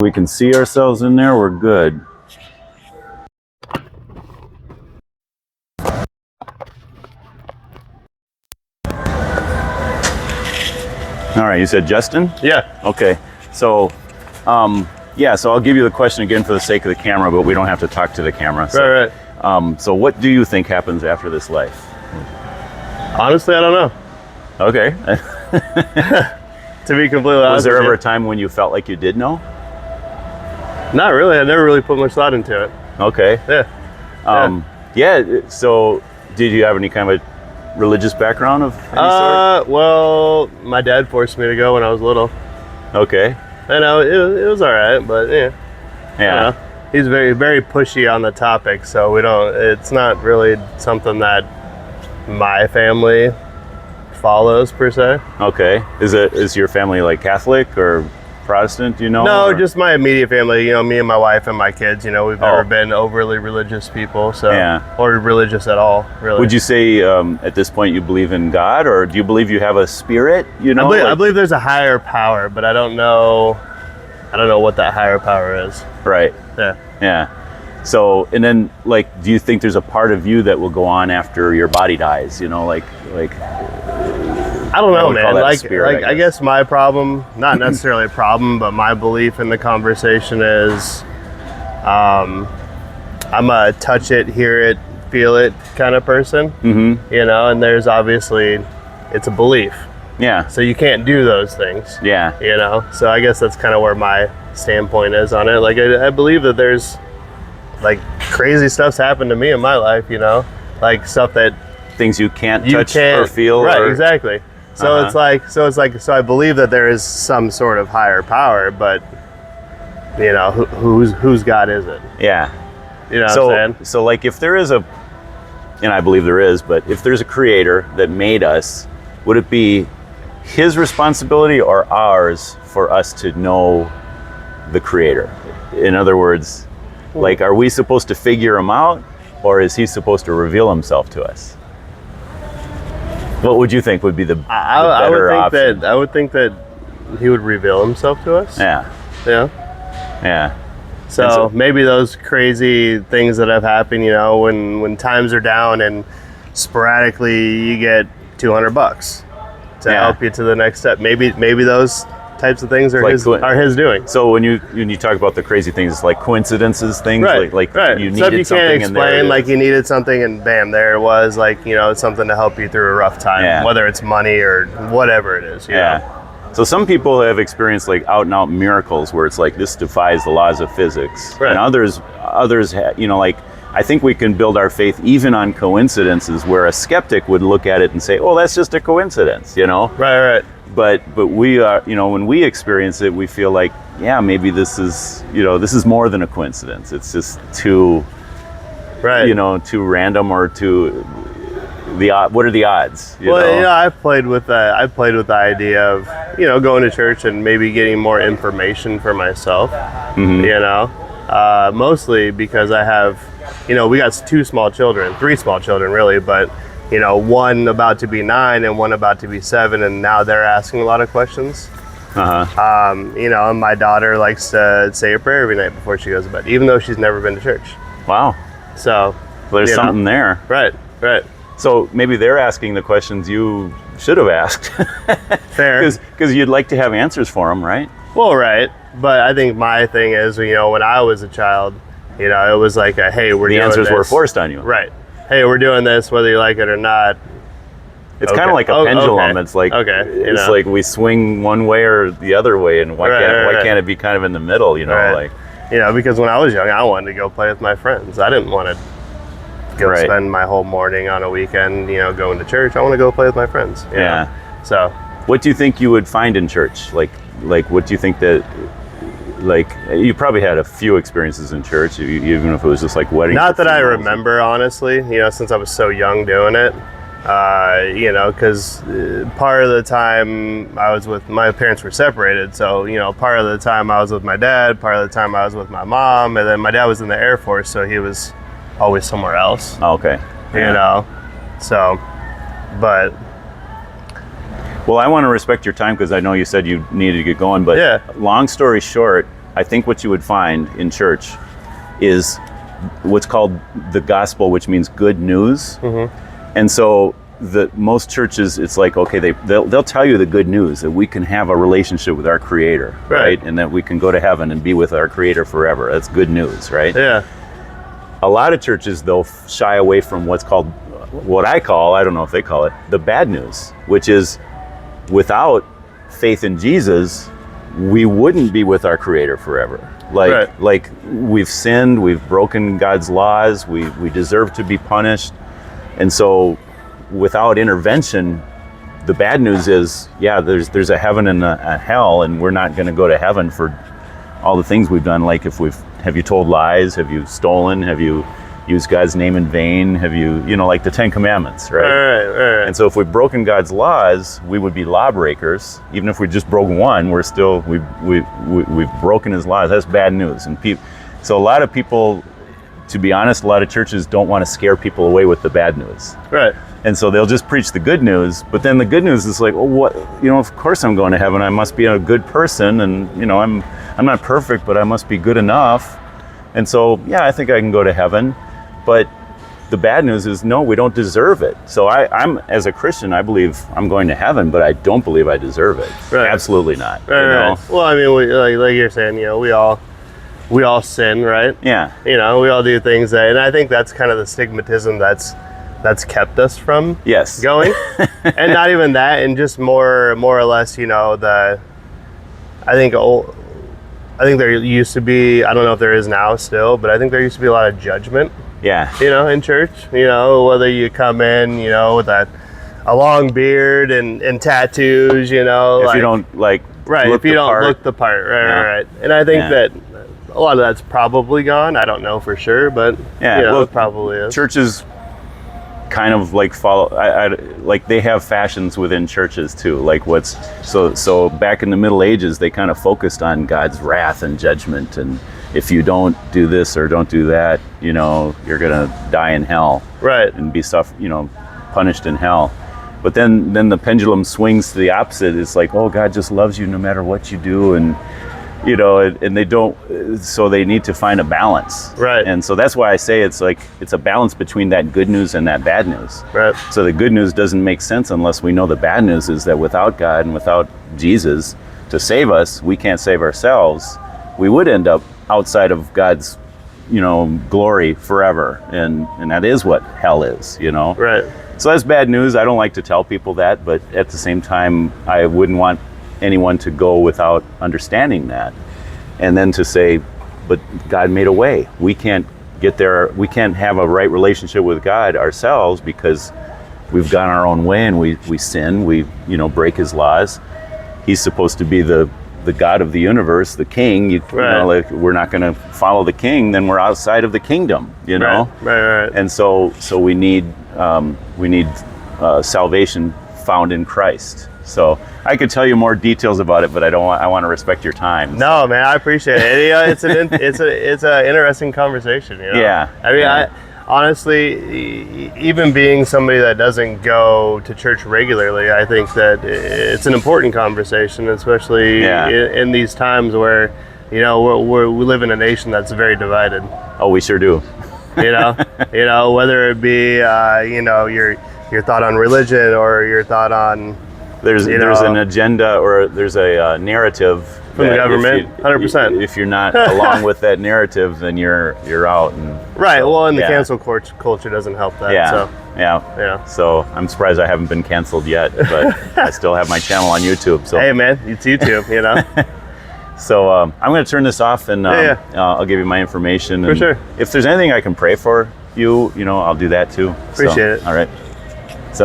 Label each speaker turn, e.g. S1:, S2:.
S1: We can see ourselves in there, we're good. All right, you said Justin?
S2: Yeah.
S1: Okay, so, yeah, so I'll give you the question again for the sake of the camera, but we don't have to talk to the camera. So,
S2: Right.
S1: So what do you think happens after this life?
S2: Honestly, I don't know.
S1: Okay.
S2: To be completely honest.
S1: Was there
S2: with
S1: ever
S2: you.
S1: a time when you felt like you did know?
S2: Not really. I never really put much thought into it.
S1: Okay.
S2: Yeah.
S1: Yeah, so did you have any kind of religious background of any sort?
S2: Well, my dad forced me to go when I was little.
S1: Okay.
S2: I know it was all right, but yeah.
S1: Yeah.
S2: He's very, very pushy on the topic, so it's not really something that my family follows per se.
S1: Okay. Is your family like Catholic or Protestant, do you know?
S2: No,
S1: or?
S2: just my immediate family, me and my wife and my kids, we've never been overly religious people, so or religious at all, really.
S1: Would you say at this point you believe in God, or do you believe you have a spirit,
S2: I believe there's a higher power, but I don't know what that higher power is.
S1: Right.
S2: Yeah.
S1: So, and then, do you think there's a part of you that will go on after your body dies?
S2: I don't know,
S1: would
S2: man.
S1: call that a spirit,
S2: I guess my problem, not necessarily a problem, but my belief in the conversation is, I'm a touch it, hear it, feel it kind of person.
S1: Mm-hmm.
S2: And there's obviously, it's a belief.
S1: Yeah.
S2: So you can't do those things.
S1: Yeah.
S2: So I guess that's kind of where my standpoint is on it. I believe that there's crazy stuff's happened to me in my life, stuff that
S1: Things you can't touch or feel.
S2: Right, exactly. So so I believe that there is some sort of higher power, but whose God is it?
S1: Yeah.
S2: You know what I'm saying?
S1: So if there is and I believe there is, but if there's a creator that made us, would it be his responsibility or ours for us to know the creator? In other words, are we supposed to figure him out, or is he supposed to reveal himself to us? What would you think would be the better option?
S2: I would think that he would reveal himself to us.
S1: Yeah. Yeah.
S2: So maybe those crazy things that have happened, when times are down and sporadically you get $200 to help you to the next step. Maybe those types of things are his doing.
S1: So when you talk about the crazy things, like coincidences, things
S2: right.
S1: You
S2: stuff
S1: needed
S2: you
S1: something
S2: can't
S1: and there
S2: explain,
S1: it is.
S2: you needed something and bam, there it was, something to help you through a rough time, whether it's money or whatever it is. You know?
S1: So some people have experienced out and out miracles where it's this defies the laws of physics,
S2: right.
S1: and others, I think we can build our faith even on coincidences, where a skeptic would look at it and say, "Oh, that's just a coincidence,"
S2: Right.
S1: But we are, when we experience it, we feel maybe this is more than a coincidence. It's just too, too random or too what are the odds?
S2: I've played with the idea of going to church and maybe getting more information for myself. Mm-hmm. Mostly because I have, we got three small children really, but one about to be 9 and one about to be 7, and now they're asking a lot of questions. And my daughter likes to say a prayer every night before she goes to bed, even though she's never been to church.
S1: Wow.
S2: So
S1: there's something there.
S2: Right.
S1: So maybe they're asking the questions you should have asked.
S2: Fair.
S1: Because you'd like to have answers for them, right?
S2: Well, right. But I think my thing is, when I was a child, it was hey, we're doing this.
S1: The answers were forced on you.
S2: Right. Hey, we're doing this, whether you like it or not.
S1: It's kind of like a pendulum.
S2: Okay.
S1: It's it's we swing one way or the other way, and why can't it be kind of in the middle?
S2: Right. Because when I was young, I wanted to go play with my friends. I didn't want to go spend my whole morning on a weekend, going to church. I want to go play with my friends. You know? So,
S1: what do you think you would find in church? What do you think that? You probably had a few experiences in church, even if it was just weddings.
S2: Not that I remember, honestly, since I was so young doing it, because part of the time I was my parents were separated. So, part of the time I was with my dad, part of the time I was with my mom, and then my dad was in the Air Force, so he was always somewhere else.
S1: Oh, okay.
S2: So, but
S1: Well, I want to respect your time because I know you said you needed to get going, but long story short, I think what you would find in church is what's called the gospel, which means good news. And so most churches, it's like, okay, they'll tell you the good news that we can have a relationship with our Creator, right? And that we can go to heaven and be with our Creator forever. That's good news, right?
S2: Yeah.
S1: A lot of churches, they'll shy away from what's called, what I call, I don't know if they call it, the bad news, which is without faith in Jesus, we wouldn't be with our Creator forever. Like we've sinned, we've broken God's laws, we deserve to be punished. And so without intervention, the bad news is, yeah, there's a heaven and a hell, and we're not going to go to heaven for all the things we've done. Like have you told lies? Have you stolen? Have you used God's name in vain? Have you like the 10 Commandments, right?
S2: Right.
S1: And so if we've broken God's laws, we would be lawbreakers. Even if we just broke one, we're still, we've broken His laws. That's bad news. And so a lot of people, to be honest, a lot of churches don't want to scare people away with the bad news.
S2: Right.
S1: And so they'll just preach the good news, but then the good news is like, well, what, of course I'm going to heaven. I must be a good person, and I'm not perfect, but I must be good enough. And so, yeah, I think I can go to heaven. But the bad news is, no, we don't deserve it. So I'm, as a Christian, I believe I'm going to heaven, but I don't believe I deserve it.
S2: Right.
S1: Absolutely not.
S2: Right. Well, I mean, like you're saying, we all sin, right?
S1: Yeah.
S2: We all do things and I think that's kind of the stigmatism that's kept us from going. And not even that, and just more or less, I think there used to be, I don't know if there is now still, but I think there used to be a lot of judgment.
S1: Yeah.
S2: In church, whether you come in, with a long beard and tattoos, if
S1: you don't look
S2: the part, right. And I think that a lot of that's probably gone. I don't know for sure, but it probably is.
S1: Churches kind of like follow, like they have fashions within churches too. Like so back in the Middle Ages, they kind of focused on God's wrath and judgment, and if you don't do this or don't do that, you're gonna die in hell, right? And be punished in hell. But then the pendulum swings to the opposite. It's like, oh, God just loves you no matter what you do, and and they don't, so they need to find a balance.
S2: Right.
S1: And so that's why I say it's a balance between that good news and that bad news.
S2: Right.
S1: So the good news doesn't make sense unless we know the bad news is that without God and without Jesus to save us, we can't save ourselves. We would end up outside of God's, glory forever. And that is what hell is,
S2: Right.
S1: So that's bad news. I don't like to tell people that, but at the same time, I wouldn't want anyone to go without understanding that. And then to say, but God made a way. We can't get there. We can't have a right relationship with God ourselves because we've gone our own way and we sin. We, break His laws. He's supposed to be the God of the universe, the king. Like we're not going to follow the king, then we're outside of the kingdom,
S2: Right.
S1: And so we need salvation found in Christ. So I could tell you more details about it, but I want to respect your time.
S2: No, man, I appreciate it. It's an interesting conversation.
S1: Yeah.
S2: I mean, honestly, even being somebody that doesn't go to church regularly, I think that it's an important conversation, especially in these times where, we live in a nation that's very divided.
S1: Oh, we sure do.
S2: Whether it be, your thought on religion or your thought on,
S1: there's an agenda or there's a narrative
S2: from the government, 100%.
S1: If you're not along with that narrative, then you're out.
S2: Right. So, and the cancel culture doesn't help that.
S1: Yeah. So I'm surprised I haven't been canceled yet, but I still have my channel on YouTube. So
S2: hey, man, it's YouTube.
S1: So I'm going to turn this off, and I'll give you my information.
S2: For sure.
S1: If there's anything I can pray for you, I'll do that too.
S2: Appreciate it.
S1: All right.